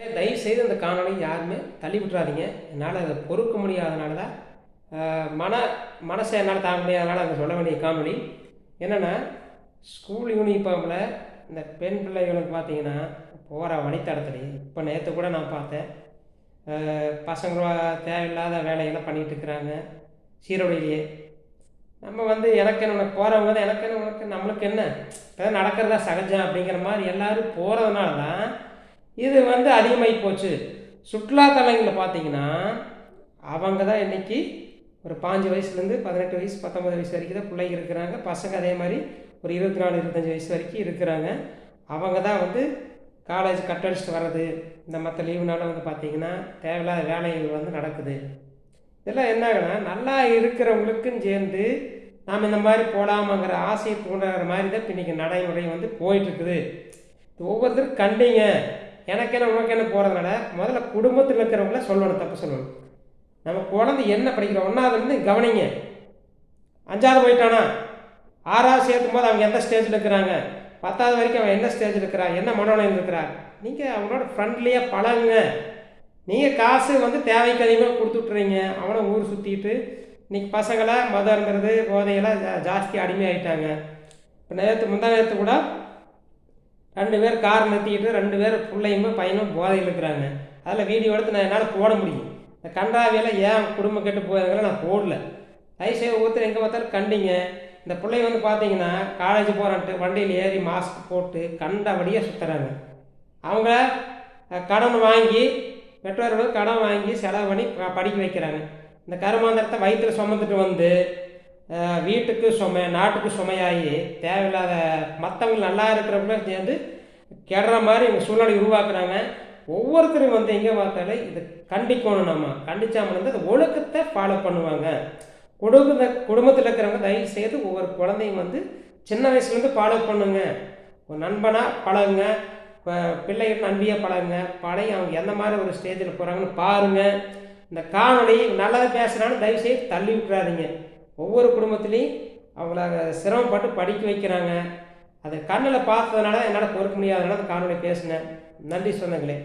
தயவுசெய்து அந்த காணொளி யாருமே தள்ளி விட்டுறாதீங்க. என்னால் அதை பொறுக்க முடியாதனால தான் மனசை என்னால் தாங்க முடியாதனால அங்கே சொல்ல வேண்டிய காணொளி என்னென்னா, ஸ்கூல் யூனிஃபார்மில் இந்த பெண் பிள்ளைகளுக்கு பார்த்தீங்கன்னா போகிற வழித்தடத்துல இப்போ நேற்று கூட நான் பார்த்தேன். பசங்கள தேவையில்லாத வேலையெல்லாம் பண்ணிகிட்டு இருக்கிறாங்க சீருடையிலேயே. நம்ம எனக்கு என்ன உனக்கு போகிறவங்க தான் எனக்கு என்ன உனக்கு நம்மளுக்கு என்ன இப்போ நடக்கிறதா சகஜம் அப்படிங்கிற மாதிரி எல்லோரும் போகிறதுனால தான் இது அதிகமாகி போச்சு. சுற்றுலாத்தலங்களில் பார்த்தீங்கன்னா அவங்க தான் இன்றைக்கி ஒரு 5 வயசுலேருந்து 18 வயசு 19 வயசு வரைக்கும் தான் பிள்ளைங்க இருக்கிறாங்க. பசங்க அதே மாதிரி ஒரு 24 25 வயசு வரைக்கும் இருக்கிறாங்க. அவங்க தான் காலேஜ் கட்டடிச்சுட்டு வர்றது, இந்த மற்ற லீவுனால பார்த்திங்கன்னா தேவையில்லாத வேலைகள் நடக்குது. இதெல்லாம் என்ன ஆகுனா, நல்லா இருக்கிறவங்களுக்கும் சேர்ந்து நாம் இந்த மாதிரி போடாமங்கிற ஆசையை தூண்டுற மாதிரி தான் இப்போ இன்றைக்கி நடைமுறை போயிட்டுருக்குது. ஒவ்வொருத்தரும் கண்டிங்க. எனக்கு என்ன உனக்கு என்ன போகிறதுனால முதல்ல குடும்பத்தில் இருக்கிறவங்கள சொல்லணும், தப்பு சொல்லணும். நம்ம குழந்தை என்ன படிக்கிறோம் 1ஆவதுலேருந்து கவனிங்க. 5ஆவது போயிட்டானா 6ஆவது சேர்த்தும் போது அவங்க எந்த ஸ்டேஜில் இருக்கிறாங்க, 10ஆவது வரைக்கும் அவன் என்ன ஸ்டேஜில் இருக்கிறா, என்ன மனநிலையில் இருக்கிறா, நீங்கள் அவங்களோட ஃப்ரெண்ட்லியாக பழகுங்க. நீங்கள் காசு தேவைக்கு அதிகமாக கொடுத்துட்றீங்க. அவனை ஊர் சுற்றிட்டு இன்றைக்கி பசங்களை மதம் இருந்துறது போதையெல்லாம் ஜாஸ்தி அடிமையாகிட்டாங்க. இப்போ முந்தா நேரத்து கூட 2 பேர் கார் நிறுத்திக்கிட்டு 2 பேர் பிள்ளையுமே பையனும் போதையில் இருக்கிறாங்க. அதில் வீடியோ எடுத்து நான் என்னால் போட முடியும். இந்த கன்றாவியெல்லாம் ஏன் குடும்பம் கெட்டு போயிருந்தாலும் நான் போடல. தயவுசெய்து ஒருத்தர் எங்கே பார்த்தாலும் கண்டிங்க. இந்த பிள்ளை பார்த்தீங்கன்னா காலேஜ் போகிறான்ட்டு வண்டியில் ஏறி மாஸ்க் போட்டு கண்டபடியாக சுற்றுறாங்க. அவங்க கடன் வாங்கி பெற்றோர்கள் கடன் வாங்கி செலவு பண்ணி படிக்க வைக்கிறாங்க. இந்த கருமாந்திரத்தை வயிற்றில் சுமந்துட்டு வீட்டுக்கு சுமை நாட்டுக்கு சுமையாகி தேவையில்லாத மற்றவங்க நல்லா இருக்கிறவங்கள சேர்ந்து கெடுற மாதிரி இவங்க சூழ்நிலை உருவாக்குறாங்க. ஒவ்வொருத்தரும் எங்கே பார்த்தாலும் இதை கண்டிக்கணும். நம்ம கண்டிச்சாமல் அந்த ஒழுக்கத்தை ஃபாலோ பண்ணுவாங்க. குடும்பத்தில் இருக்கிறவங்க தயவு செய்து ஒவ்வொரு குழந்தையும் சின்ன வயசுலேருந்து ஃபாலோ பண்ணுங்க. ஒரு நண்பனாக பழகுங்க, பிள்ளைகள் நண்பியாக பழகுங்க. பழகி அவங்க எந்த மாதிரி ஒரு ஸ்டேஜில் போகிறாங்கன்னு பாருங்கள். இந்த காணொளி நல்லதை பேசுகிறான்னு தயவுசெய்து தள்ளி விட்டுறாதீங்க. ஒவ்வொரு குடும்பத்துலேயும் அவங்கள சிரமப்பட்டு படிக்க வைக்கிறாங்க. அதை கண்ணில் பார்த்ததுனால என்னால் பொறுக்க முடியாதனால அந்த காணொளி பேசினேன். நன்றி சொந்தங்களே.